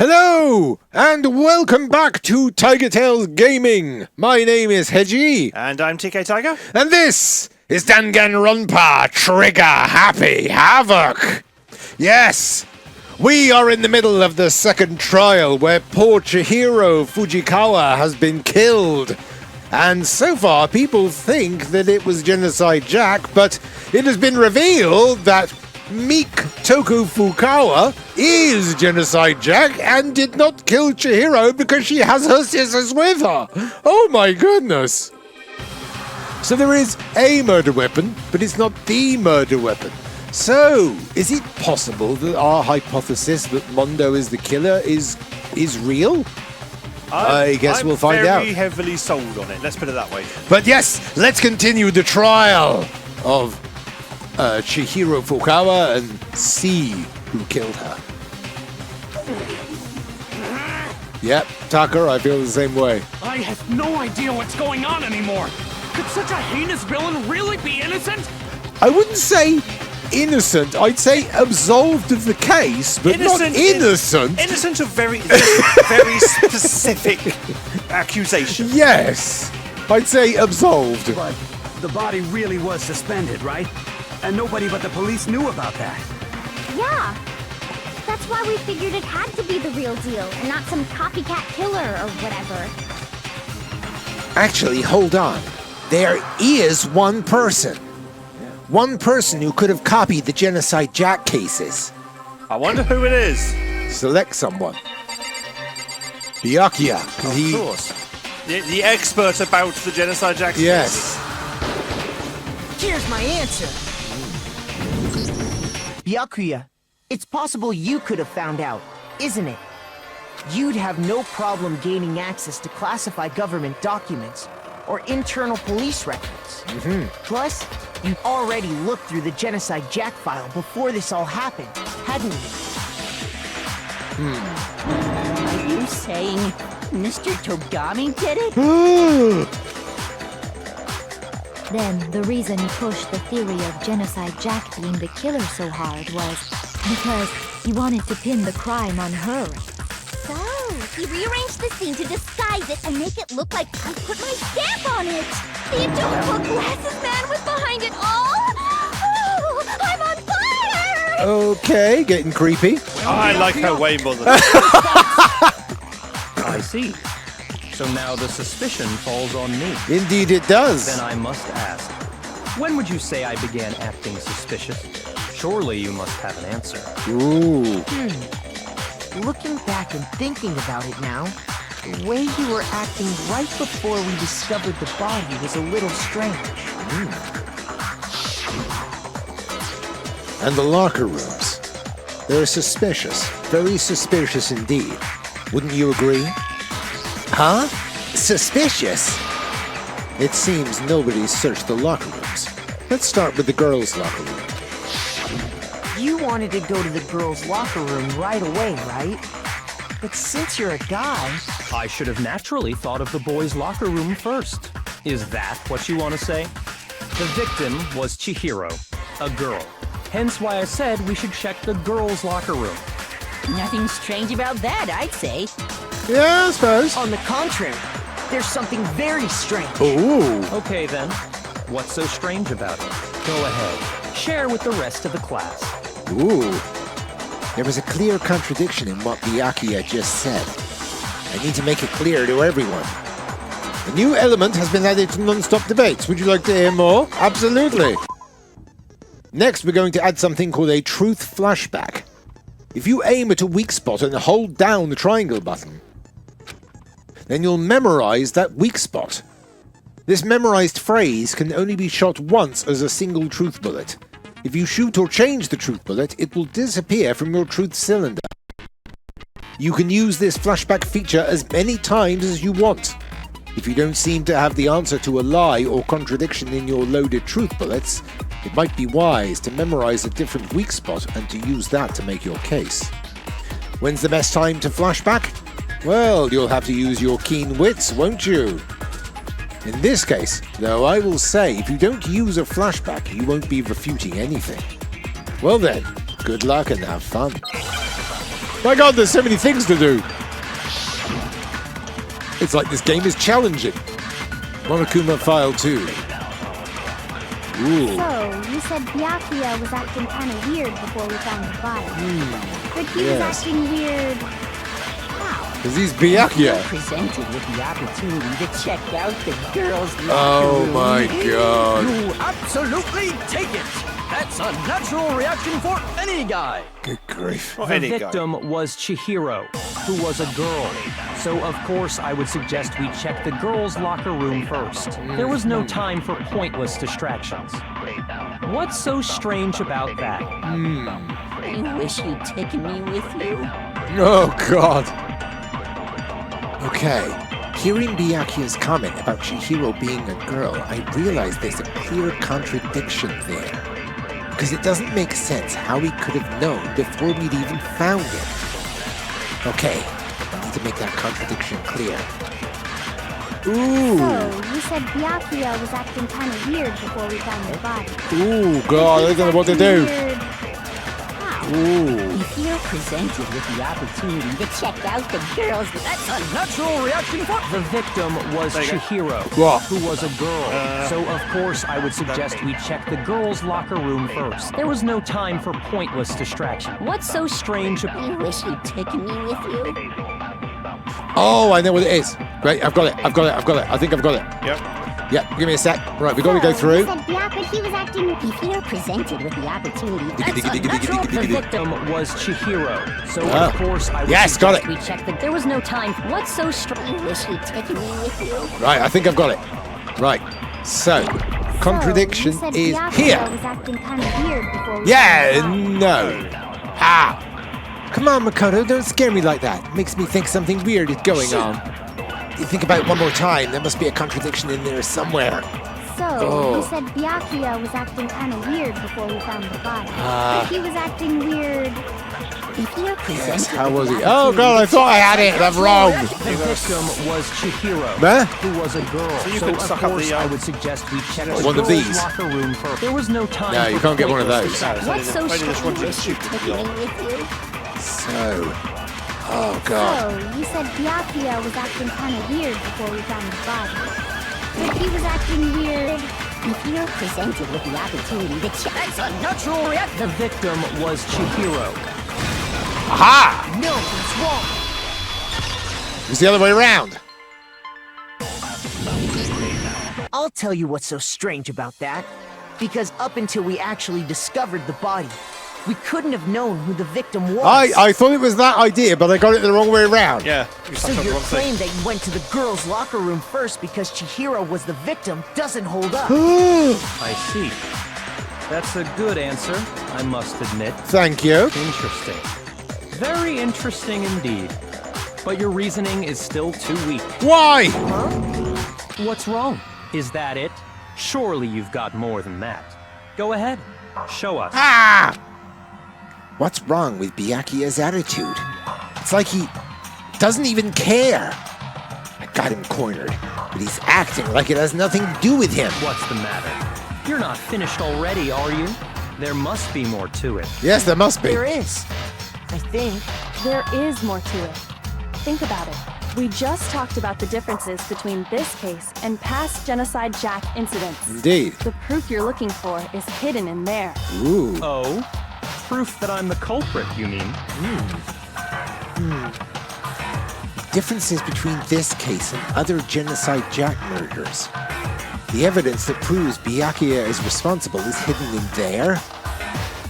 Hello, and welcome back to TigerTails Gaming. My name is Hedgie. And I'm TK Tiger. And this is Danganronpa Trigger Happy Havoc. Yes, we are in the middle of the second trial where poor Chihiro Fujikawa has been killed. And so far, people think that it was Genocide Jack, but it has been revealed that Meek Toku Fukawa is Genocide Jack and did not kill Chihiro because she has her scissors with her. Oh my goodness. So there is a murder weapon, but it's not the murder weapon. So, is it possible that our hypothesis that Mondo is the killer is real? I guess we'll find out. I'm very heavily sold on it, let's put it that way. But yes, let's continue the trial of Chihiro Fukawa and see who killed her. Yep, Tucker, I feel the same way. I have no idea what's going on anymore. Could such a heinous villain really be innocent? I wouldn't say innocent, I'd say absolved of the case, but not innocent. Innocent of very specific accusation. Yes, I'd say absolved. But the body really was suspended, right? And nobody but the police knew about that. Yeah. That's why we figured it had to be the real deal and not some copycat killer or whatever. Actually, hold on. There is one person. One person who could have copied the Genocide Jack cases. I wonder who it is. Select someone. Byakuya. Of course. The expert about the Genocide Jack cases. Yes. Here's my answer. Byakuya, it's possible you could have found out, isn't it? You'd have no problem gaining access to classified government documents or internal police records. Plus, you'd already looked through the Genocide Jack file before this all happened, hadn't you? Are you saying Mr. Togami did it? Then the reason he pushed the theory of Genocide Jack being the killer so hard was because he wanted to pin the crime on her. So, he rearranged the scene to disguise it and make it look like I put my stamp on it. The adorable glasses man was behind it all. Oh, I'm on fire! Okay, getting creepy. I like her way more than I see. So now the suspicion falls on me. Indeed it does. Then I must ask, when would you say I began acting suspicious? Surely you must have an answer. Ooh. Looking back and thinking about it now, the way you were acting right before we discovered the body was a little strange. And the locker rooms. They're suspicious. Very suspicious indeed. Wouldn't you agree? Huh? Suspicious? It seems nobody's searched the locker rooms. Let's start with the girls' locker room. You wanted to go to the girls' locker room right away, right? But since you're a guy... I should have naturally thought of the boys' locker room first. Is that what you want to say? The victim was Chihiro, a girl. Hence why I said we should check the girls' locker room. Nothing strange about that, I'd say. Yeah, I suppose. On the contrary, there's something very strange. Ooh. Okay then, what's so strange about it? Go ahead, share with the rest of the class. Ooh. There was a clear contradiction in what Byakuya just said. I need to make it clear to everyone. A new element has been added to non-stop debates. Would you like to hear more? Absolutely. Next, we're going to add something called a truth flashback. If you aim at a weak spot and hold down the triangle button, then you'll memorize that weak spot. This memorized phrase can only be shot once as a single truth bullet. If you shoot or change the truth bullet, it will disappear from your truth cylinder. You can use this flashback feature as many times as you want. If you don't seem to have the answer to a lie or contradiction in your loaded truth bullets, it might be wise to memorize a different weak spot and to use that to make your case. When's the best time to flashback? Well, you'll have to use your keen wits, won't you? In this case, though, I will say if you don't use a flashback, you won't be refuting anything. Well then, good luck and have fun. My god, there's so many things to do. It's like this game is challenging. Monokuma File 2. Ooh. So, you said Byakuya was acting kind of weird before we found the body. But he was acting weird. How? Because he's Byakuya. Presented with the opportunity to check out the girls' locker Oh room. my god. You absolutely take it. That's a natural reaction for any guy. Good grief. Not The any guy. victim was Chihiro, who was a girl. So, of course, I would suggest we check the girls' locker room first. There was no time for pointless distractions. What's so strange about that? I wish you'd taken me with you. Oh god. Okay. Hearing Byakuya's comment about Chihiro being a girl, I realize there's a clear contradiction there. Because it doesn't make sense how he could have known before we'd even found it. Okay, I need to make that contradiction clear. Ooh. So, you said Byakuya was acting kind of weird before we found the body. Ooh, god, I don't know what to do. Weird. How? Ooh. If you're presented with the opportunity to check out the girls, That's a natural reaction for The victim was There you go. Chihiro, What? who was a girl. So, of course, I would suggest we check the girls' locker room first. There was no time for pointless distraction. What's so strange about... I wish you'd taken me with you. Oh, I know what it is. Right, I've got it. I think I've got it. Yep. Yep, give me a sec. Right, we got to go So, through. You said Byakuya, he was acting. If you're presented with the opportunity, The victim was Chihiro. So, Ah. of course, I would Yes, got suggest it. we check the... There was no time. What's so strange? I wish you'd taken me with you. Right, I think I've got it. Right, so, contradiction So, you said is Byakuya here. was acting kind of weird before we Yeah, found the body. no. Ah. Come on, Makoto, don't scare me like that. Makes me think something weird is going on. You think about it one more time, there must be a contradiction in there somewhere. So, Oh. you said Byakuya was acting kind of weird before we found the body. Ah. But he was acting weird. If you're presented Yes, how with was the he? Oh god, I thought I had it, I'm wrong. The victim was Chihiro, Huh? who was a girl. So you So could of suck up course, the, I would suggest we check the one of girls' these. locker room first. There was no time. No, you for can't get one of pointless those. distraction. What's so I just strange? wanted to wish you'd taken me with you. So, oh god. So, you said Byakuya was acting kind of weird before we found the body. But he was acting weird. If you're presented with the opportunity to check, That's a natural reaction. The victim was Chihiro. Aha! No, it's wrong. It's the other way around. I'll tell you what's so strange about that. Because up until we actually discovered the body, we couldn't have known who the victim was. I thought it was that idea, but I got it the wrong way around. Yeah. You So sucked up the your wrong thing. claim that you went to the girls' locker room first because Chihiro was the victim doesn't hold up. I see. That's a good answer, I must admit. Thank you. Interesting. Very interesting indeed. But your reasoning is still too weak. Why? What's wrong? Is that it? Surely you've got more than that. Go ahead. Show us. Ah! What's wrong with Byakuya's attitude? It's like he doesn't even care. I got him cornered, but he's acting like it has nothing to do with him. What's the matter? You're not finished already, are you? There must be more to it. Yes, there must be. There is. I think. There is more to it. Think about it. We just talked about the differences between this case and past Genocide Jack incidents. Indeed. The proof you're looking for is hidden in there. Ooh. Oh? Proof that I'm the culprit, you mean? Differences between this case and other Genocide Jack murders. The evidence that proves Byakuya is responsible is hidden in there?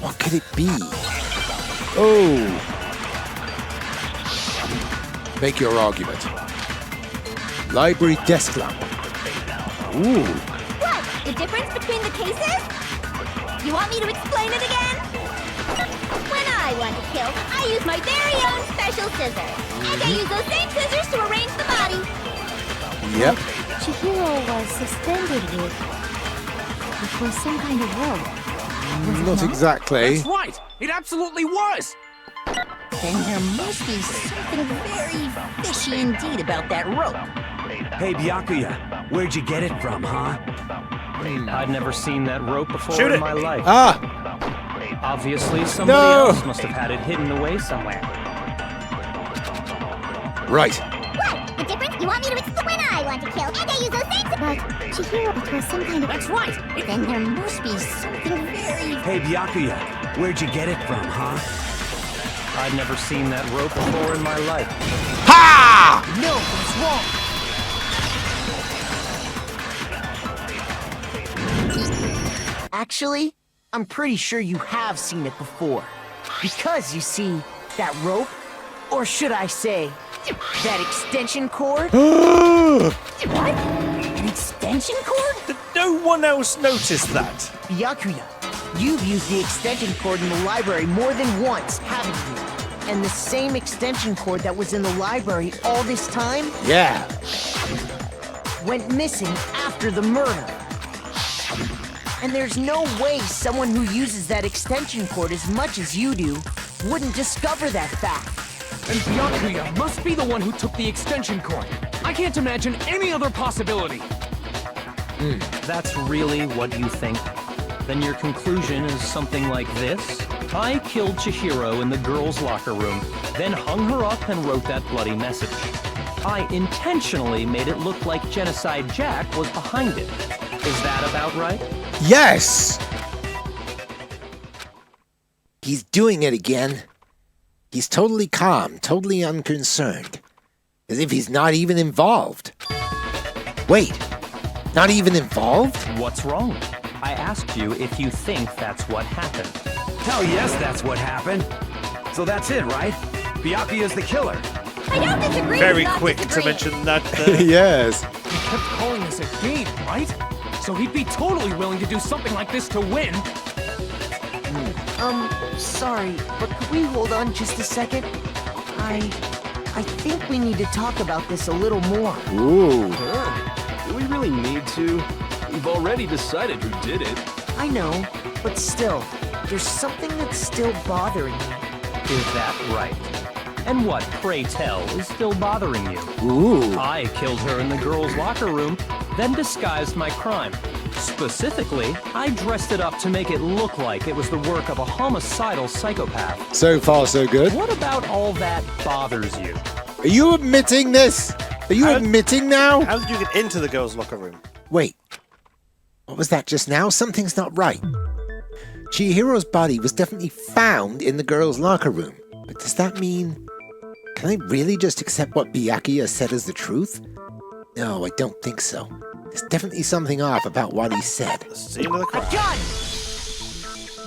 What could it be? Oh. Make your argument. Library desk lamp. Ooh. What? The difference between the cases? You want me to explain it again? When I want to kill, I use my very own special scissors. And I use those same scissors to arrange the body. Yep. Chihiro was suspended with some kind of rope. Not exactly. That's right. It absolutely was. then there must be something very fishy indeed about that rope. Hey, Byakuya, where'd you get it from, huh? I'd never seen that rope before Shoot in it. my life. Ah! Obviously, somebody No. else must have had it hidden away somewhere. Right. What? The difference? You want me to explain? When I want to kill, and I use those things. But Chihiro, it was some kind of. That's right. Then there must be something very. Hey, Byakuya, where'd you get it from, huh? I'd never seen that rope before in my life. Ha! No, that's wrong. Actually, I'm pretty sure you have seen it before. Because, you see, that rope, or should I say, that extension cord? What? An extension cord? Did no one else notice that? Byakuya, you've used the extension cord in the library more than once, haven't you? And the same extension cord that was in the library all this time Yeah. went missing after the murder. And there's no way someone who uses that extension cord as much as you do wouldn't discover that fact. And Byakuya must be the one who took the extension cord. I can't imagine any other possibility. That's really what you think? Then your conclusion is something like this? I killed Chihiro in the girls' locker room, then hung her up and wrote that bloody message. I intentionally made it look like Genocide Jack was behind it. Is that about right? Yes! He's doing it again. He's totally calm, totally unconcerned. As if he's not even involved. Wait, not even involved? What's wrong? I asked you if you think that's what happened. Hell yes, that's what happened. So that's it, right? Byakuya's the killer. I don't disagree. Very not quick to disagree. mention that. Yes. He kept calling this a game, right? So he'd be totally willing to do something like this to win. Sorry, but could we hold on just a second? I think we need to talk about this a little more. Ooh. Do we really need to? We've already decided who did it. I know, but still, there's something that's still bothering me. Is that right? And what, pray tell, is still bothering you? Ooh. I killed her in the girls' locker room, then disguised my crime. Specifically, I dressed it up to make it look like it was the work of a homicidal psychopath. So far, so good. What about all that bothers you? Are you admitting this? Are you admitting now? How did you get into the girls' locker room? Wait. What was that just now? Something's not right. Chihiro's body was definitely found in the girls' locker room. But does that mean... Can I really just accept what Byakuya said as the truth? No, I don't think so. There's definitely something off about what he said. The scene of the crime. Gun!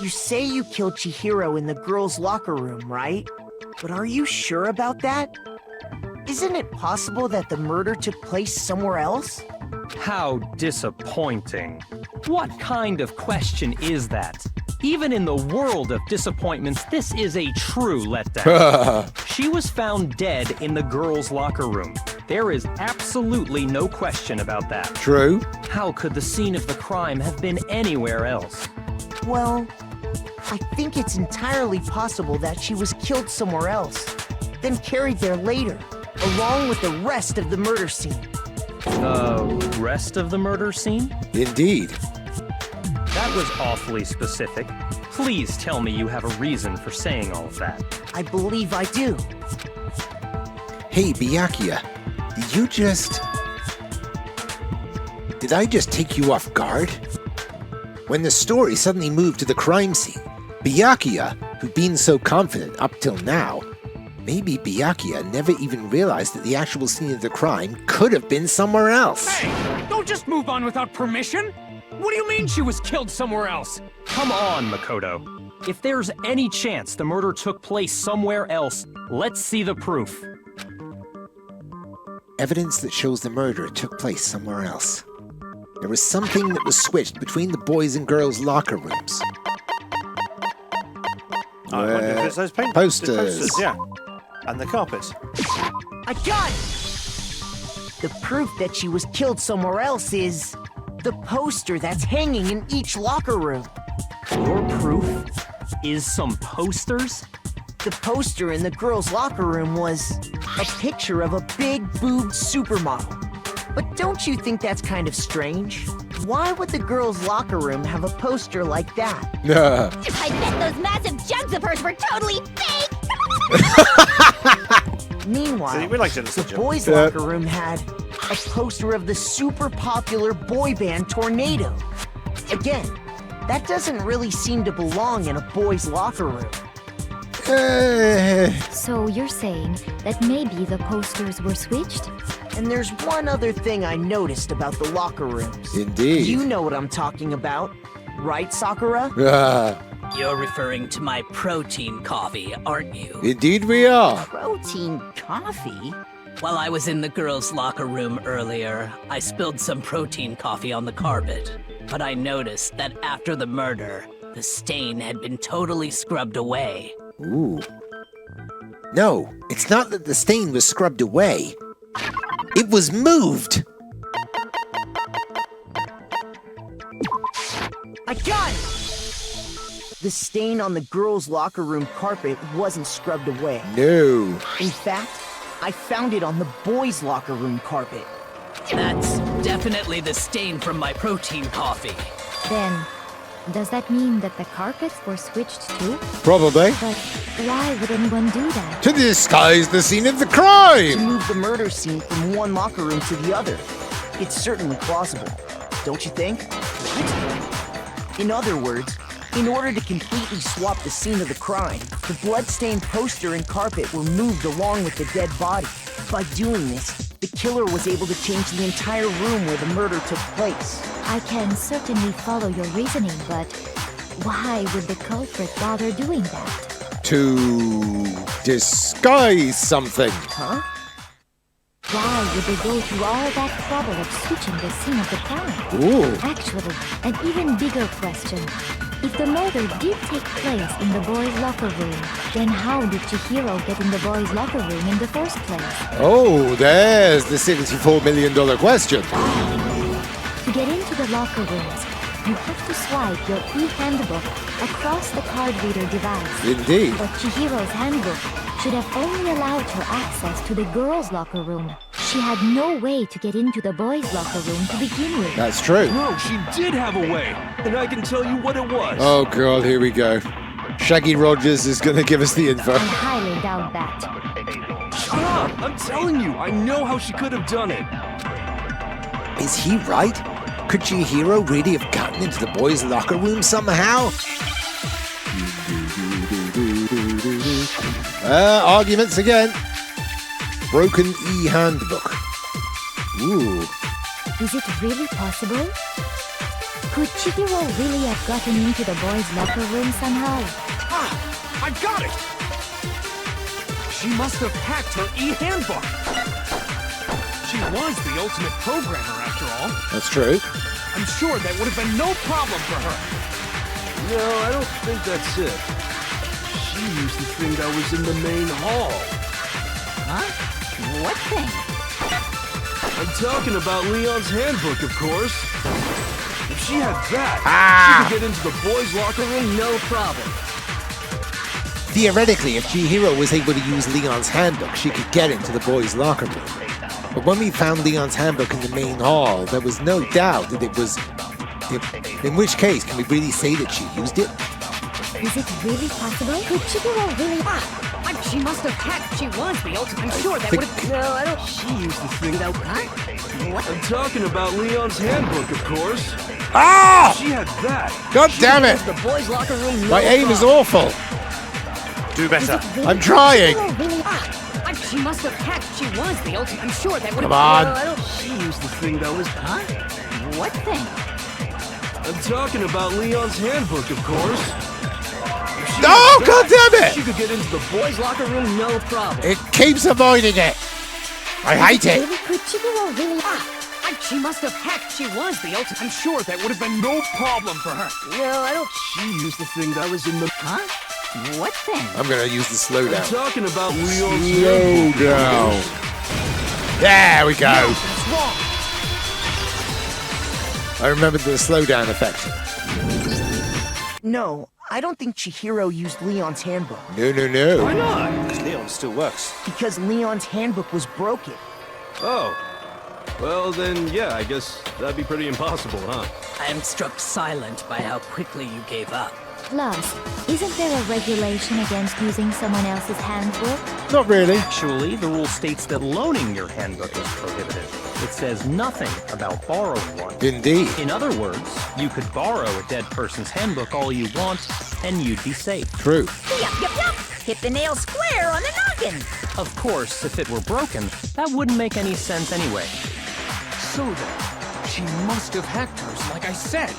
You say you killed Chihiro in the girls' locker room, right? But are you sure about that? Isn't it possible that the murder took place somewhere else? How disappointing. What kind of question is that? Even in the world of disappointments, this is a true letdown. She was found dead in the girls' locker room. There is absolutely no question about that. True. How could the scene of the crime have been anywhere else? Well, I think it's entirely possible that she was killed somewhere else, then carried there later, along with the rest of the murder scene. The rest of the murder scene? Indeed. That was awfully specific. Please tell me you have a reason for saying all of that. I believe I do. Hey, Byakuya. Did I just take you off guard? When the story suddenly moved to the crime scene, Byakuya, who'd been so confident up till now, maybe Byakuya never even realized that the actual scene of the crime could have been somewhere else. Hey, don't just move on without permission. What do you mean she was killed somewhere else? Come on, Makoto. If there's any chance the murder took place somewhere else, let's see the proof. Evidence that shows the murder took place somewhere else. There was something that was switched between the boys' and girls' locker rooms. I wonder if it's those Posters. Yeah. And the carpet. I got it! The proof that she was killed somewhere else is the poster that's hanging in each locker room. Your proof is some posters? The poster in the girls' locker room was a picture of a big-boobed supermodel. But don't you think that's kind of strange? Why would the girls' locker room have a poster like that? I bet those massive jugs of hers were totally fake! Meanwhile, See, we like Genocide the Jack. boys' locker room had a poster of the super popular boy band Tornado. Again, that doesn't really seem to belong in a boys' locker room. So you're saying that maybe the posters were switched? And there's one other thing I noticed about the locker rooms. Indeed. You know what I'm talking about, right, Sakura? You're referring to my protein coffee, aren't you? Indeed we are. Protein coffee? While I was in the girls' locker room earlier, I spilled some protein coffee on the carpet. But I noticed that after the murder, the stain had been totally scrubbed away. Ooh. No, it's not that the stain was scrubbed away. It was moved. I got it! The stain on the girls' locker room carpet wasn't scrubbed away. No. In fact, I found it on the boys' locker room carpet. That's definitely the stain from my protein coffee. Then, does that mean that the carpets were switched too? Probably. But why would anyone do that? To disguise the scene of the To crime. move the murder scene from one locker room to the other. It's certainly plausible, don't you think? In other words, in order to completely swap the scene of the crime, the blood-stained poster and carpet were moved along with the dead body. By doing this, the killer was able to change the entire room where the murder took place. I can certainly follow your reasoning, but why would the culprit bother doing that? To disguise something. Huh? Why would they go through all that trouble of switching the scene of the crime? Ooh. Actually, an even bigger question. If the murder did take place in the boys' locker room, then how did Chihiro get in the boys' locker room in the first place? Oh, there's the $64 million question. To get into the locker rooms, you have to swipe your e-handbook across the card reader device. Indeed. But Chihiro's handbook should have only allowed her access to the girls' locker room. She had no way to get into the boys' locker room to begin with. That's true. No, she did have a way, and I can tell you what it was. Oh, God, here we go. Shaggy Rogers is going to give us the info. I highly doubt that. Shut up! I'm telling you, I know how she could have done it. Is he right? Could Chihiro really have gotten into the boys' locker room somehow? Arguments again. Broken e-handbook. Ooh. Is it really possible? Could Chihiro really have gotten into the boys' locker room somehow? Ah! I got it! She must have hacked her e-handbook. She was the ultimate programmer, after all. That's true. I'm sure that would have been no problem for her. No, I don't think that's it. She used to think I was in the main hall. Huh? What thing? I'm talking about Leon's handbook, of course. If she had that, she could get into the boys' locker room, no problem. Theoretically, if Chihiro was able to use Leon's handbook, she could get into the boys' locker room. But when we found Leon's handbook in the main hall, there was no doubt that it was... In which case, can we really say that she used it? Is it really possible? Could Chihiro really... She must have hacked. She was the ultimate. I'm sure that would have... No, I don't... She used to think that... What? I'm talking about Leon's handbook, of course. Ah! She had that. God damn it! The boys' locker room. No My aim is problem. awful. Do better. I'm trying. She must have hacked. She was the ultimate. I'm sure that would have... Come on. No, I don't... She used to think that was... Huh? What thing? I'm talking about Leon's handbook, of course. Oh, God damn it! She could get into the boys' locker room, no problem. It keeps avoiding it. I hate it. Could Chihiro really... She must have hacked. She was the ultimate. I'm sure that would have been no problem for her. No, I don't... She used to think I was in the... Huh? What thing? I'm going to use the I'm slowdown. talking about Leon's Slow handbook. down. There we go. That's wrong. I remembered the slowdown effect. No, I don't think Chihiro used Leon's handbook. No, no, no. Why not? Because Leon still works. Because Leon's handbook was broken. Oh. Well, then, yeah, I guess that'd be pretty impossible, huh? I am struck silent by how quickly you gave up. Plus, isn't there a regulation against using someone else's handbook? Not really. Actually, the rule states that loaning your handbook is prohibited. It says nothing about borrowing one. Indeed. In other words, you could borrow a dead person's handbook all you want, and you'd be safe. True. Yup. Hit the nail square on the noggin. Of course, if it were broken, that wouldn't make any sense anyway. So then, she must have hacked hers, like I said.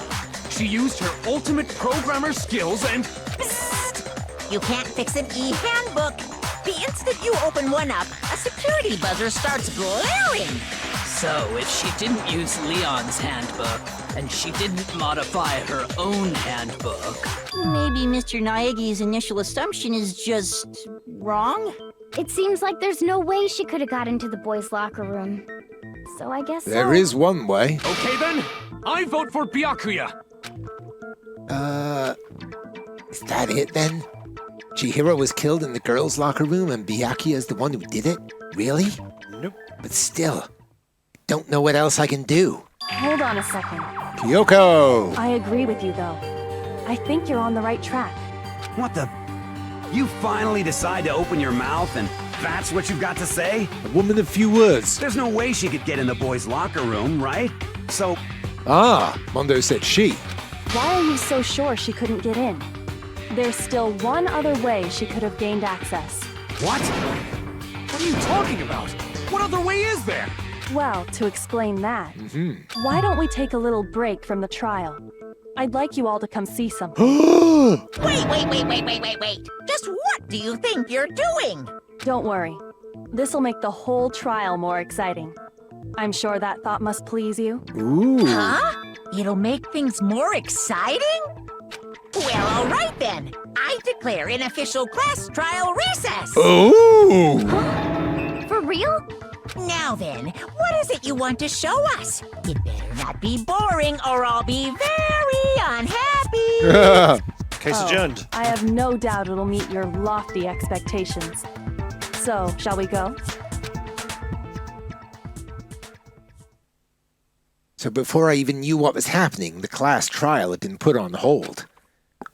She used her ultimate programmer skills and... Psst! You can't fix an e-handbook. The instant you open one up, a security buzzer starts blaring. So, if she didn't use Leon's handbook, and she didn't modify her own handbook... Maybe Mr. Naegi's initial assumption is just... wrong? It seems like there's no way she could have got into the boys' locker room. So I guess There is one way. Okay then, I vote for Byakuya. Is that it then? Chihiro was killed in the girls' locker room and Byakuya is the one who did it? Really? Nope. But still, don't know what else I can do. Hold on a second. Kyoko! I agree with you, though. I think you're on the right track. What the? You finally decide to open your mouth and that's what you've got to say? A woman of few words. There's no way she could get in the boys' locker room, right? So... Ah, Mondo said she. Why are you so sure she couldn't get in? There's still one other way she could have gained access. What? What are you talking about? What other way is there? Well, to explain that, why don't we take a little break from the trial? I'd like you all to come see something. Wait. Just what do you think you're doing? Don't worry. This'll make the whole trial more exciting. I'm sure that thought must please you. Ooh. Huh? It'll make things more exciting? Well, all right then. I declare an official class trial recess. Ooh. For real? Now then, what is it you want to show us? It better not be boring or I'll be very unhappy. Case adjourned. I have no doubt it'll meet your lofty expectations. So, shall we go? So before I even knew what was happening, the class trial had been put on hold.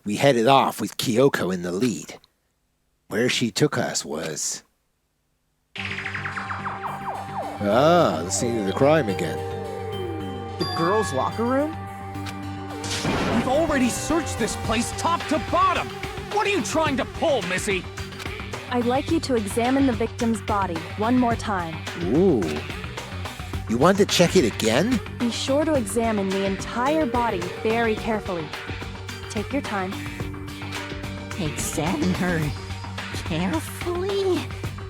We headed off with Kyoko in the lead. Where she took us was... the scene of the crime again. The girls' locker room? We've already searched this place top to bottom. What are you trying to pull, Missy? I'd like you to examine the victim's body one more time. Ooh. You want to check it again? Be sure to examine the entire body very carefully. Take your time. Examine her carefully?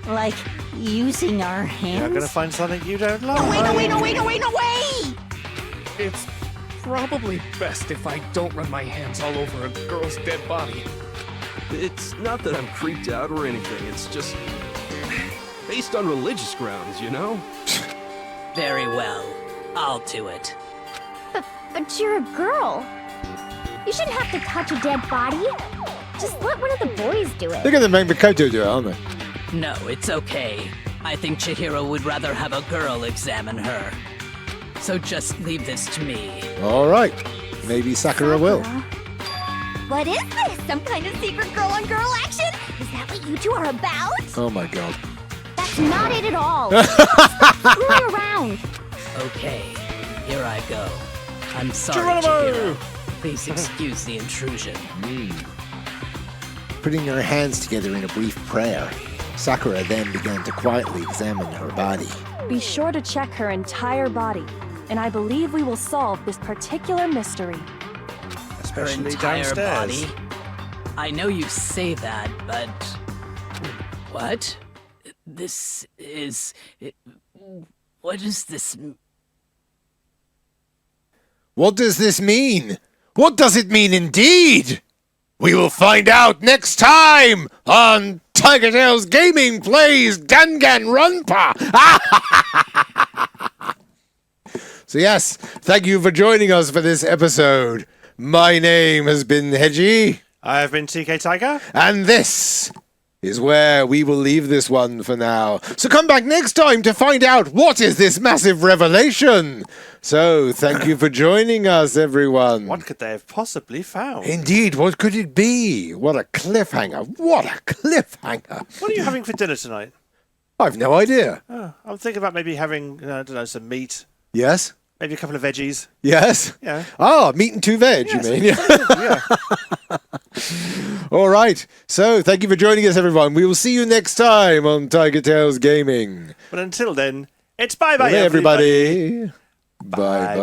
Like using our hands? You're gonna find something you don't like. No, wait! It's probably best if I don't run my hands all over a girl's dead body. It's not that I'm creeped out or anything, it's just... based on religious grounds, you know? Very well. I'll do it. But you're a girl. You shouldn't have to touch a dead body. Just let one of the boys do it. They're gonna make Makoto do it, aren't they? No, it's okay. I think Chihiro would rather have a girl examine her. So just leave this to me. All right. Maybe Sakura will. What is this? Some kind of secret girl-on-girl action? Is that what you two are about? Oh my god. That's not it at all. Stop screwing around. Okay, here I go. I'm sorry, Geronimo! Chihiro. Please excuse the intrusion. Putting her hands together in a brief prayer, Sakura then began to quietly examine her body. Be sure to check her entire body, and I believe we will solve this particular mystery. Her Especially entire downstairs. body? I know you say that, but... What? This is... What does this... What does this mean? What does it mean indeed? We will find out next time on TigerTails Gaming Plays Danganronpa. So yes, thank you for joining us for this episode. My name has been Hedgie. I have been TK Tiger. And this is where we will leave this one for now. So come back next time to find out what is this massive revelation. So thank you for joining us, everyone. What could they have possibly found? Indeed, what could it be? What a cliffhanger. What a cliffhanger. What are you having for dinner tonight? I've no idea. Oh, I'm thinking about maybe having, I don't know, some meat. Yes? Maybe a couple of veggies. Yes? Yeah. Ah, meat and 2 veg, Yes, you mean? yeah. All right. So thank you for joining us, everyone. We will see you next time on TigerTails Gaming. But until then, it's bye-bye, Everybody. Bye-bye.